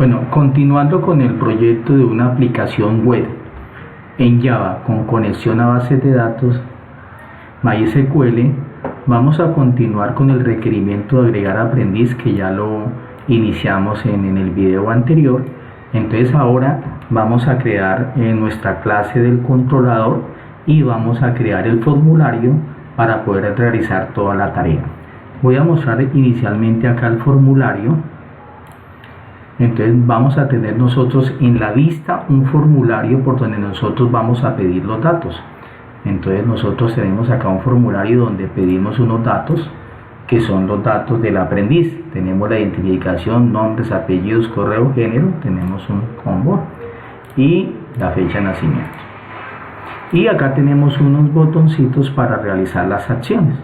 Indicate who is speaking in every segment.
Speaker 1: Bueno, continuando con el proyecto de una aplicación web en Java con conexión a bases de datos MySQL, vamos a continuar con el requerimiento de agregar aprendiz que ya lo iniciamos en el video anterior. Entonces ahora vamos a crear nuestra clase del controlador y vamos a crear el formulario para poder realizar toda la tarea. Voy a mostrar inicialmente acá el formulario. Entonces vamos a tener nosotros en la vista un formulario por donde nosotros vamos a pedir los datos. Entonces nosotros tenemos acá un formulario donde pedimos unos datos que son los datos del aprendiz. Tenemos la identificación, nombres, apellidos, correo, género, tenemos un combo y la fecha de nacimiento. Y acá tenemos unos botoncitos para realizar las acciones.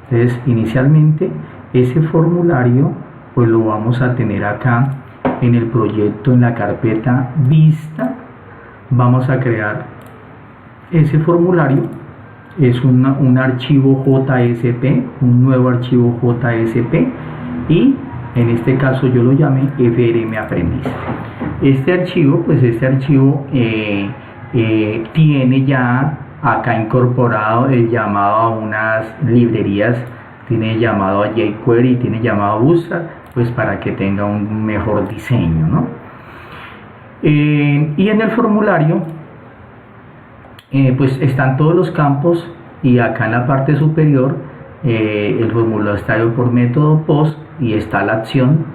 Speaker 1: Entonces inicialmente ese formulario pues lo vamos a tener acá en el proyecto, en la carpeta vista. Vamos a crear ese formulario. Es un archivo JSP, un nuevo archivo JSP, y en este caso yo lo llamé FRM aprendiz. Este archivo tiene ya acá incorporado el llamado a unas librerías, tiene llamado a jQuery, tiene llamado a Bootstrap, pues para que tenga un mejor diseño, ¿no? Y en el formulario pues están todos los campos, y acá en la parte superior el formulario está por método POST y está la acción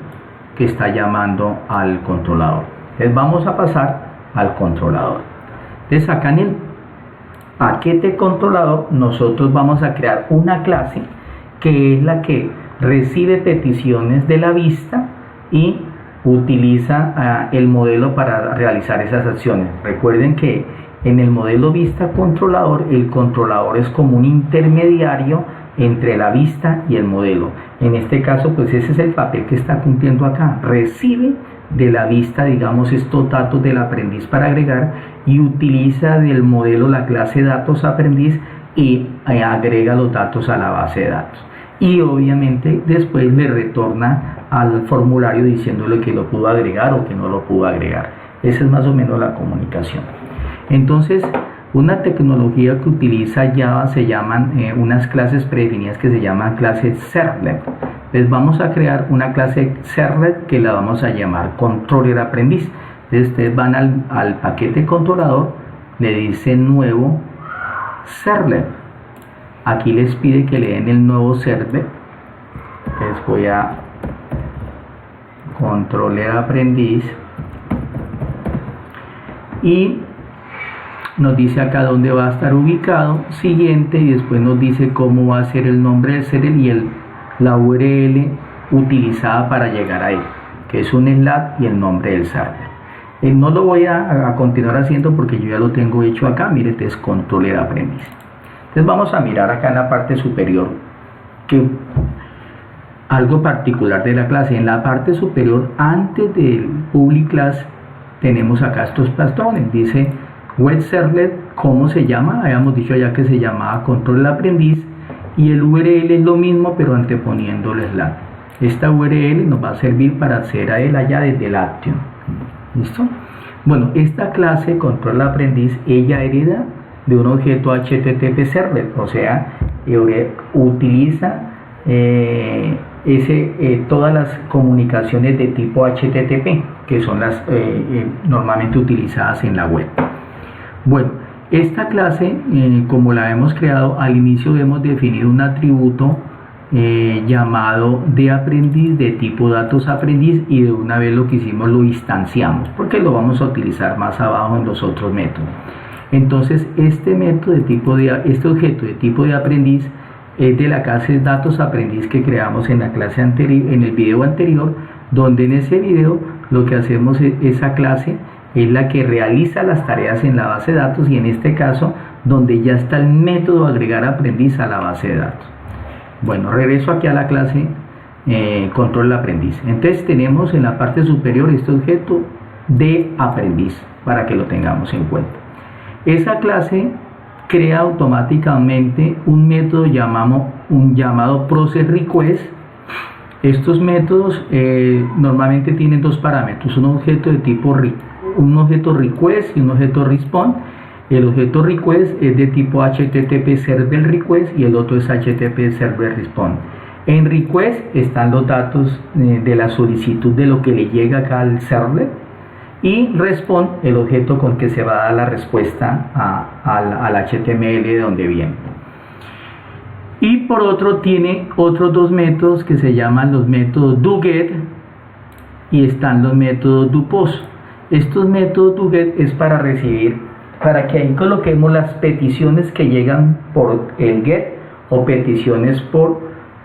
Speaker 1: que está llamando al controlador. Entonces vamos a pasar al controlador. Entonces acá en el paquete controlador nosotros vamos a crear una clase que es la que recibe peticiones de la vista y utiliza el modelo para realizar esas acciones. Recuerden que en el modelo vista controlador, el controlador es como un intermediario entre la vista y el modelo. En este caso, pues ese es el papel que está cumpliendo acá. Recibe de la vista, digamos, estos datos del aprendiz para agregar, y utiliza del modelo la clase datos aprendiz y agrega los datos a la base de datos. Y obviamente después le retorna al formulario diciéndole que lo pudo agregar o que no lo pudo agregar. Esa es más o menos la comunicación. Entonces, una tecnología que utiliza Java se llaman unas clases predefinidas que se llaman clases servlet. Entonces vamos a crear una clase servlet que la vamos a llamar controller aprendiz. Entonces ustedes van al paquete controlador, le dicen nuevo servlet. Aquí les pide que le den el nuevo servlet. Entonces voy a controller aprendiz y nos dice acá dónde va a estar ubicado, siguiente, y después nos dice cómo va a ser el nombre del server y la URL utilizada para llegar a él, que es un SLAT y el nombre del server. No lo voy a continuar haciendo porque yo ya lo tengo hecho acá. Mire, este es controller aprendiz. Entonces vamos a mirar acá en la parte superior que algo particular de la clase. En la parte superior, antes del public class, tenemos acá estos patrones. Dice web servlet, ¿cómo se llama? Habíamos dicho ya que se llamaba control aprendiz, y el URL es lo mismo pero anteponiendo el SLAT. Esta URL nos va a servir para acceder a él allá desde el action. ¿Listo? Bueno, esta clase control aprendiz, ella hereda de un objeto HTTP servlet, o sea, utiliza todas las comunicaciones de tipo HTTP, que son las normalmente utilizadas en la web. Bueno, esta clase, como la hemos creado, al inicio hemos definido un atributo llamado de aprendiz de tipo datos aprendiz, y de una vez lo que hicimos lo instanciamos porque lo vamos a utilizar más abajo en los otros métodos. Entonces este objeto de tipo de aprendiz es de la clase datos aprendiz que creamos en la clase anterior, en el video anterior, donde en ese video lo que hacemos es esa clase es la que realiza las tareas en la base de datos, y en este caso donde ya está el método agregar aprendiz a la base de datos. Bueno, regreso aquí a la clase control aprendiz. Entonces tenemos en la parte superior este objeto de aprendiz para que lo tengamos en cuenta. Esa clase crea automáticamente un método llamado process request Estos métodos normalmente tienen dos parámetros, un objeto de tipo un objeto request y un objeto response. El objeto request es de tipo HTTP server request y el otro es HTTP server response. En request están los datos de la solicitud de lo que le llega acá al server, y response el objeto con que se va a dar la respuesta al HTML de donde viene. Y por otro tiene otros dos métodos que se llaman los métodos doGet y están los métodos doPost. Estos métodos doGet es para recibir, para que ahí coloquemos las peticiones que llegan por el get o peticiones por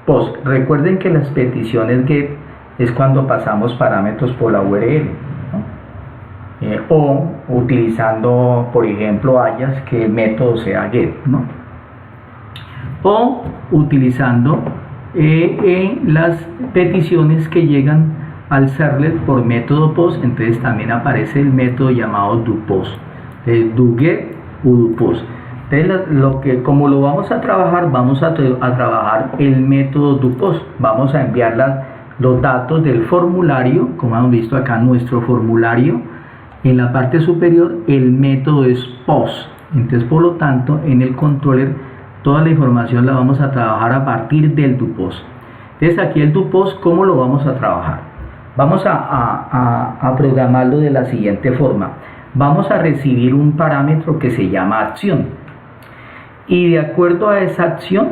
Speaker 1: post. Recuerden que las peticiones get es cuando pasamos parámetros por la URL, ¿no? O utilizando, por ejemplo, Ajax, que el método sea get, ¿no? O utilizando las peticiones que llegan al servlet por método post. Entonces también aparece el método llamado doPost, doGet o doPost. Entonces como lo vamos a trabajar, vamos a trabajar el método doPost. Vamos a enviar los datos del formulario, como hemos visto acá nuestro formulario. En la parte superior el método es post. Entonces por lo tanto en el controller toda la información la vamos a trabajar a partir del doPost. Entonces aquí el doPost, ¿cómo lo vamos a trabajar? Vamos a programarlo de la siguiente forma. Vamos a recibir un parámetro que se llama acción, y de acuerdo a esa acción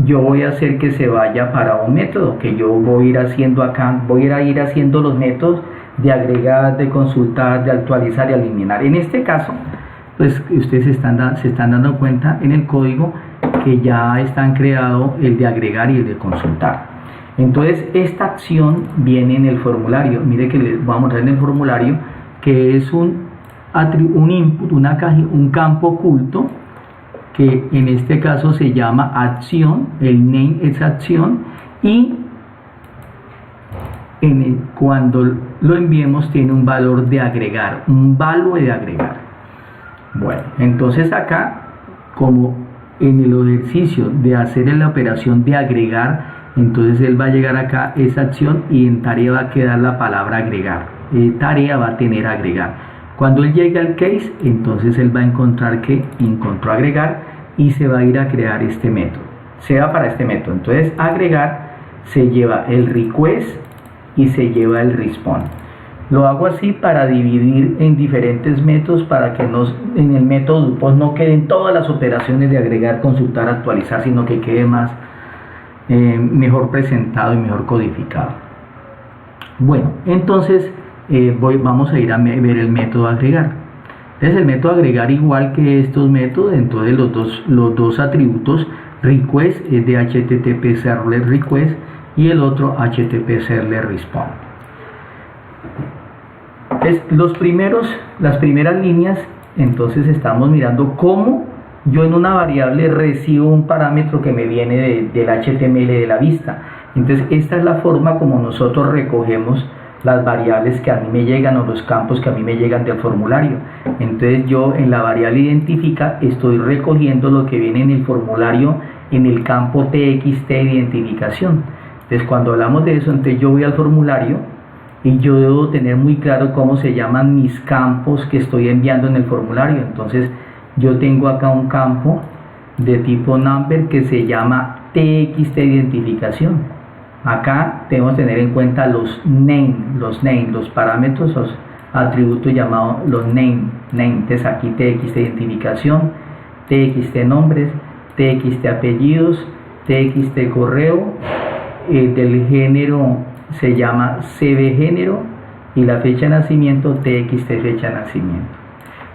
Speaker 1: yo voy a hacer que se vaya para un método que yo voy a ir haciendo acá. Voy a ir haciendo los métodos de agregar, de consultar, de actualizar y eliminar. En este caso, pues ustedes se están dando cuenta en el código que ya están creados el de agregar y el de consultar. Entonces esta acción viene en el formulario. Mire que les voy a mostrar en el formulario que es un input, un campo oculto, que en este caso se llama acción. El name es acción, y cuando lo enviemos tiene un valor de agregar, un value de agregar. Bueno, entonces acá, como en el ejercicio de hacer la operación de agregar, entonces él va a llegar acá esa acción y en tarea va a quedar la palabra agregar. Tarea va a tener agregar. Cuando él llegue al case, entonces él va a encontrar que encontró agregar y se va a ir a crear este método. Se va para este método. Entonces agregar se lleva el request y se lleva el response. Lo hago así para dividir en diferentes métodos, para que en el método doPost no queden todas las operaciones de agregar, consultar, actualizar, sino que quede mejor presentado y mejor codificado. Bueno, entonces vamos a ir a ver el método agregar. Entonces el método agregar, igual que estos métodos, entonces los dos atributos, request es de HTTP server request y el otro HTTP server response. Las primeras líneas, entonces estamos mirando cómo yo en una variable recibo un parámetro que me viene del HTML de la vista. Entonces esta es la forma como nosotros recogemos las variables que a mí me llegan, o los campos que a mí me llegan del formulario. Entonces yo en la variable identifica estoy recogiendo lo que viene en el formulario en el campo txt de identificación. Entonces cuando hablamos de eso, entonces yo voy al formulario y yo debo tener muy claro cómo se llaman mis campos que estoy enviando en el formulario. Entonces yo tengo acá un campo de tipo number que se llama txt de identificación. Acá tenemos que tener en cuenta los parámetros, los atributos llamados los name. Entonces aquí txt de identificación, txt nombres, txt apellidos, txt correo, del género se llama cb género, y la fecha de nacimiento txt fecha de nacimiento.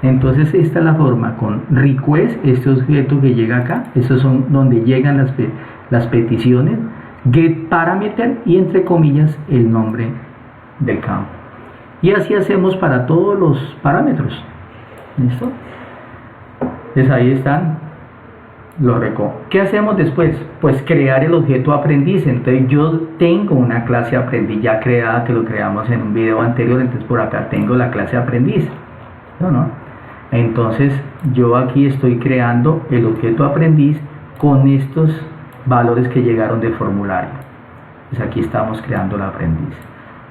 Speaker 1: Entonces esta es la forma con request, este objeto que llega acá, estos son donde llegan las peticiones, get parameter y entre comillas el nombre del campo. Y así hacemos para todos los parámetros. ¿Listo? Entonces ahí están. ¿Qué hacemos después? Pues crear el objeto aprendiz. Entonces yo tengo una clase aprendiz ya creada, que lo creamos en un video anterior. Entonces por acá tengo la clase aprendiz, ¿no? Entonces yo aquí estoy creando el objeto aprendiz con estos valores que llegaron del formulario. Pues aquí estamos creando el aprendiz.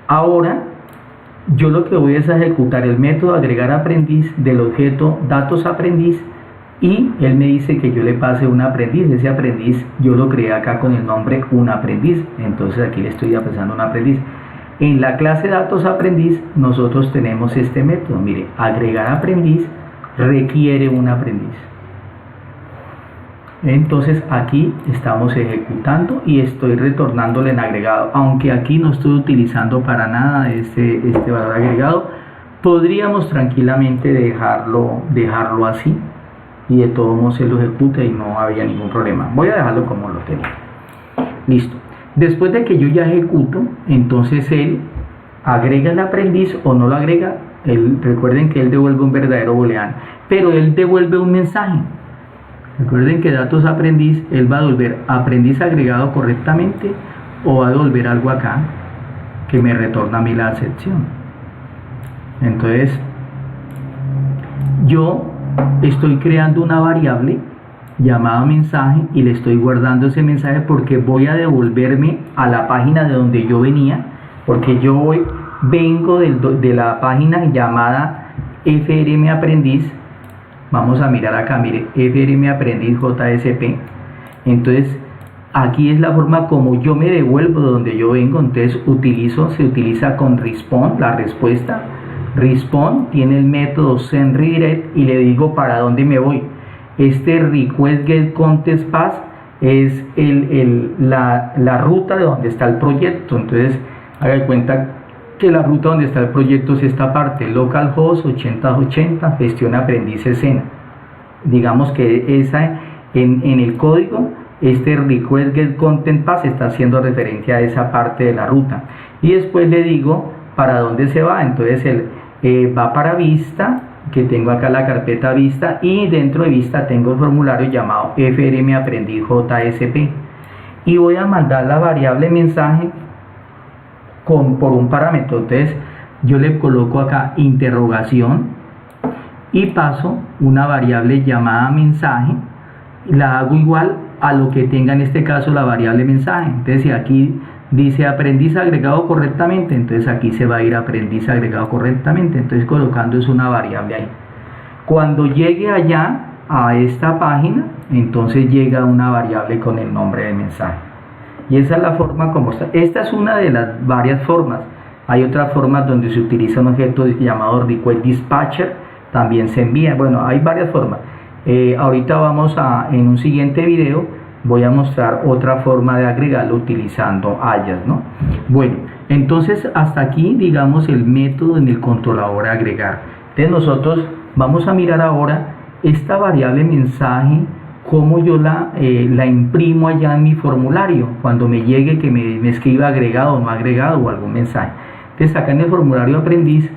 Speaker 1: Ahora yo lo que voy es a ejecutar el método agregar aprendiz del objeto datos aprendiz, y él me dice que yo le pase un aprendiz. Ese aprendiz yo lo creé acá con el nombre un aprendiz, entonces aquí le estoy pasando un aprendiz. En la clase datos aprendiz nosotros tenemos este método, mire, agregar aprendiz requiere un aprendiz. Entonces aquí estamos ejecutando y estoy retornándole en agregado, aunque aquí no estoy utilizando para nada este valor agregado. Podríamos tranquilamente dejarlo así y de todos modos se lo ejecuta y no había ningún problema. Voy a dejarlo como lo tenía. Listo. Después de que yo ya ejecuto, entonces él agrega el aprendiz o no lo agrega. Recuerden que él devuelve un verdadero booleano, pero él devuelve un mensaje. Recuerden que datos aprendiz, él va a devolver aprendiz agregado correctamente o va a devolver algo acá que me retorna a mí la excepción. Entonces yo estoy creando una variable llamada mensaje y le estoy guardando ese mensaje porque voy a devolverme a la página de donde yo venía, porque yo vengo de la página llamada FRM aprendiz. Vamos a mirar acá, mire, FRM aprendiz JSP. Entonces aquí es la forma como yo me devuelvo de donde yo vengo. Entonces se utiliza con respond, la respuesta. Respond tiene el método send redirect y le digo para dónde me voy. Este request get context path es la ruta de donde está el proyecto. Entonces haga de cuenta que la ruta donde está el proyecto es esta parte, localhost 8080 gestión aprendiz escena. Digamos que esa en el código, este request get content path está haciendo referencia a esa parte de la ruta. Y después le digo para dónde se va. Entonces él va para vista, que tengo acá la carpeta vista, y dentro de vista tengo el formulario llamado FRM aprendiz JSP, y voy a mandar la variable mensaje por un parámetro. Entonces yo le coloco acá interrogación y paso una variable llamada mensaje, la hago igual a lo que tenga en este caso la variable mensaje. Entonces si aquí dice aprendiz agregado correctamente, entonces aquí se va a ir aprendiz agregado correctamente. Entonces colocando es una variable ahí. Cuando llegue allá a esta página, entonces llega una variable con el nombre del mensaje. Y esa es la forma como está. Esta es una de las varias formas. Hay otras formas donde se utiliza un objeto llamado request dispatcher, también se envía. Bueno, hay varias formas. Ahorita en un siguiente video voy a mostrar otra forma de agregarlo utilizando alias, ¿no? Bueno, entonces hasta aquí digamos el método en el controlador agregar. Entonces nosotros vamos a mirar ahora esta variable mensaje, cómo yo la imprimo allá en mi formulario cuando me llegue que me escriba agregado o no agregado o algún mensaje. Entonces acá en el formulario aprendiz,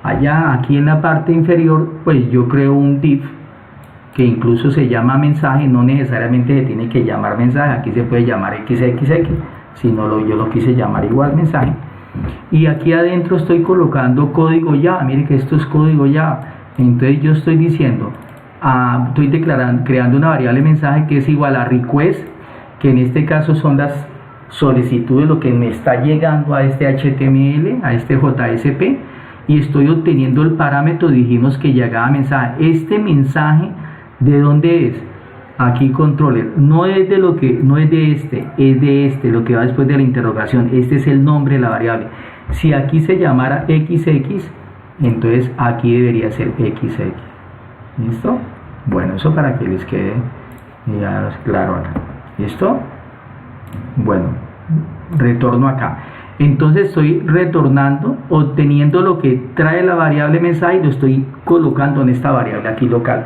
Speaker 1: allá aquí en la parte inferior, pues yo creo un div que incluso se llama mensaje. No necesariamente se tiene que llamar mensaje, aquí se puede llamar XXX, si no yo lo quise llamar igual mensaje. Y aquí adentro estoy colocando código Java. Miren que esto es código Java. Entonces yo estoy diciendo, estoy creando una variable mensaje que es igual a request, que en este caso son las solicitudes, lo que me está llegando a este HTML, a este JSP, y estoy obteniendo el parámetro. Dijimos que llegaba mensaje. Este mensaje, ¿de dónde es? Aquí controller, no es de este, lo que va después de la interrogación. Este es el nombre de la variable. Si aquí se llamara XX, entonces aquí debería ser XX. ¿Listo? Bueno, eso para que les quede ya claro acá. ¿Listo? Bueno, retorno acá. Entonces estoy retornando, obteniendo lo que trae la variable mensaje y lo estoy colocando en esta variable aquí local.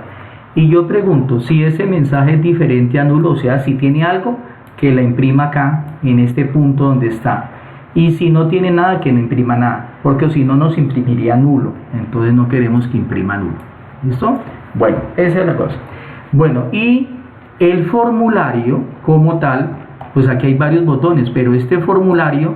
Speaker 1: Y yo pregunto si ese mensaje es diferente a nulo, o sea, si tiene algo, que la imprima acá, en este punto donde está. Y si no tiene nada, que no imprima nada, porque si no nos imprimiría nulo. Entonces no queremos que imprima nulo. ¿Listo? Bueno, esa es la cosa. Bueno, y el formulario como tal, pues aquí hay varios botones, pero este formulario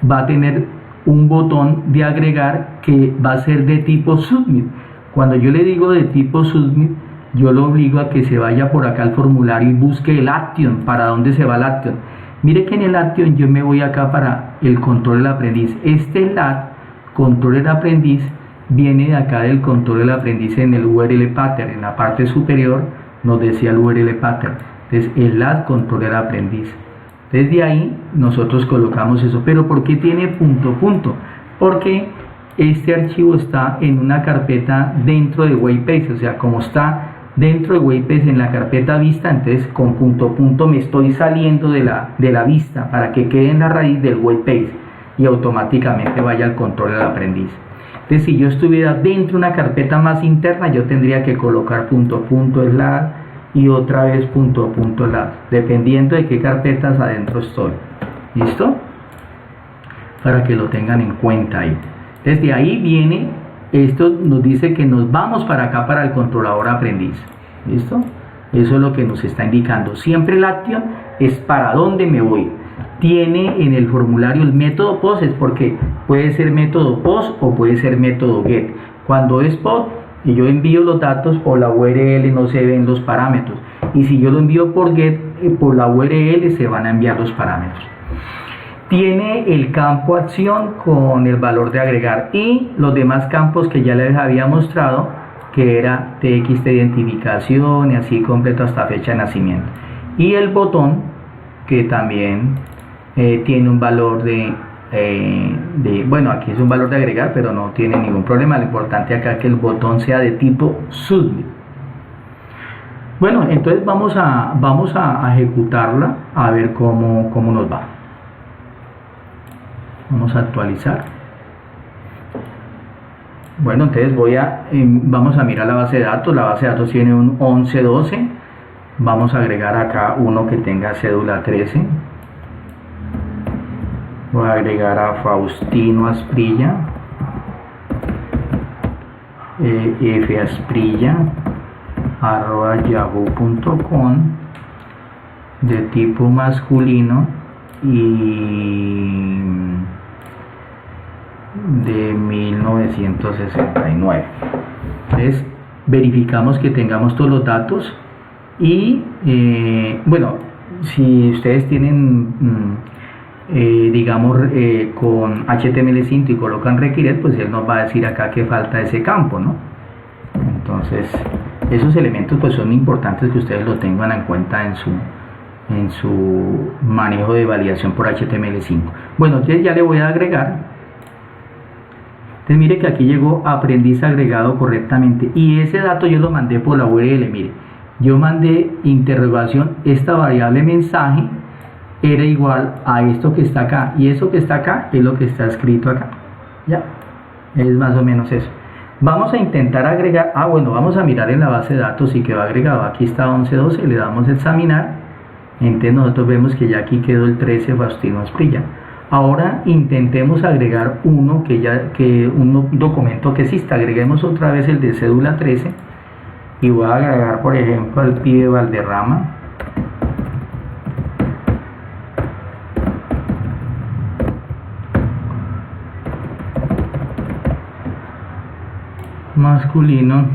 Speaker 1: va a tener un botón de agregar que va a ser de tipo submit. Cuando yo le digo de tipo submit, yo lo obligo a que se vaya por acá al formulario y busque el action. ¿Para dónde se va el action? Mire que en el Action yo me voy acá para el control del aprendiz. Este LAT, control del aprendiz, viene de acá del control del aprendiz en el URL pattern. En la parte superior nos decía el URL pattern. Entonces el LAT, control del aprendiz. Desde ahí nosotros colocamos eso. Pero ¿por qué tiene punto punto? Porque este archivo está en una carpeta dentro de WebPages. O sea, como está dentro de WebPages en la carpeta vista, entonces con punto punto me estoy saliendo de la vista para que quede en la raíz del WebPage y automáticamente vaya al control del aprendiz. Entonces, si yo estuviera dentro de una carpeta más interna, yo tendría que colocar punto punto slash y otra vez punto punto slash, dependiendo de qué carpetas adentro estoy. ¿Listo? Para que lo tengan en cuenta ahí. Desde ahí viene, esto nos dice que nos vamos para acá, para el controlador aprendiz. ¿Listo? Eso es lo que nos está indicando. Siempre el Action es para dónde me voy. Tiene en el formulario el método POST, es porque puede ser método POST o puede ser método GET. Cuando es POST y yo envío los datos por la URL, no se ven los parámetros. Y si yo lo envío por GET, por la URL se van a enviar los parámetros. Tiene el campo acción con el valor de agregar y los demás campos que ya les había mostrado, que era TXT de identificación y así completo hasta fecha de nacimiento. Y el botón, que también tiene un valor bueno, aquí es un valor de agregar, pero no tiene ningún problema. Lo importante acá es que el botón sea de tipo submit. Bueno, entonces vamos a ejecutarla a ver cómo nos va. Vamos a actualizar. Bueno, entonces vamos a mirar la base de datos. La base de datos tiene un 1112. Vamos a agregar acá uno que tenga cédula 13. Voy a agregar a Faustino Asprilla, fasprilla@yahoo.com, de tipo masculino y de 1969. Entonces verificamos que tengamos todos los datos y bueno, si ustedes tienen digamos con HTML5 y colocan requiere, pues él nos va a decir acá que falta ese campo, ¿no? Entonces esos elementos pues son importantes que ustedes lo tengan en cuenta en su manejo de validación por HTML5. Bueno, entonces ya le voy a agregar. Entonces mire que aquí llegó aprendiz agregado correctamente y ese dato yo lo mandé por la URL. Mire, yo mandé interrogación, esta variable mensaje era igual a esto que está acá y eso que está acá es lo que está escrito acá. Ya, es más o menos eso. Vamos a intentar agregar, bueno, vamos a mirar en la base de datos si quedó agregado. Aquí está 1112, le damos a examinar. Entonces nosotros vemos que ya aquí quedó el 13 Faustino Asprilla. Ahora intentemos agregar un documento que exista. Agreguemos otra vez el de cédula 13 y voy a agregar por ejemplo al pibe Valderrama. Masculino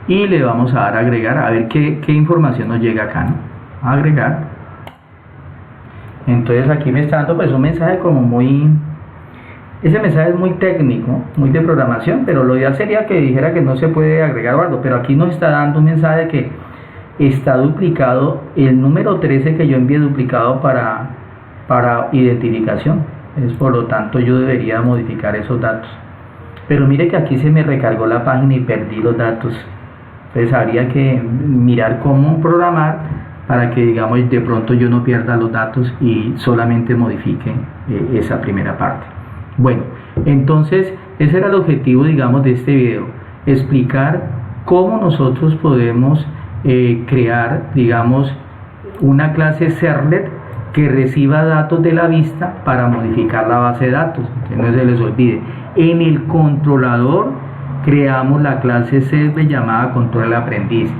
Speaker 1: y le vamos a dar a agregar a ver qué información nos llega acá, ¿no? Agregar. Entonces aquí me está dando pues un mensaje como ese mensaje es muy técnico, muy de programación, pero lo ideal sería que dijera que no se puede agregar o algo, pero aquí nos está dando un mensaje de que está duplicado el número 13 que yo envié duplicado para identificación. Por lo tanto yo debería modificar esos datos, pero mire que aquí se me recargó la página y perdí los datos. Entonces habría que mirar cómo programar para que digamos de pronto yo no pierda los datos y solamente modifique esa primera parte. Bueno, entonces ese era el objetivo digamos de este video, explicar cómo nosotros podemos crear digamos una clase servlet que reciba datos de la vista para modificar la base de datos. Que no se les olvide, en el controlador creamos la clase servlet llamada control aprendiz.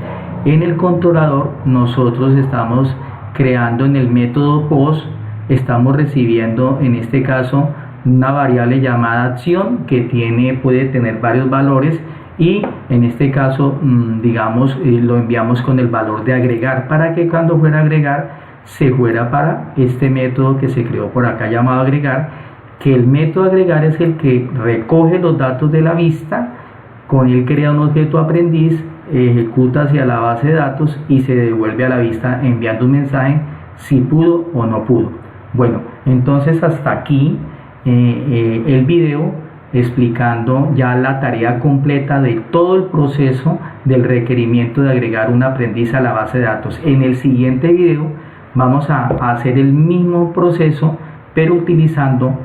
Speaker 1: En el controlador nosotros estamos creando en el método POST, estamos recibiendo en este caso una variable llamada acción que puede tener varios valores y en este caso digamos lo enviamos con el valor de agregar para que cuando fuera a agregar se fuera para este método que se creó por acá llamado agregar, que el método agregar es el que recoge los datos de la vista, con él crea un objeto aprendiz, ejecuta hacia la base de datos y se devuelve a la vista enviando un mensaje si pudo o no pudo. Bueno, entonces hasta aquí el video explicando ya la tarea completa de todo el proceso del requerimiento de agregar un aprendiz a la base de datos. En el siguiente video vamos a hacer el mismo proceso pero utilizando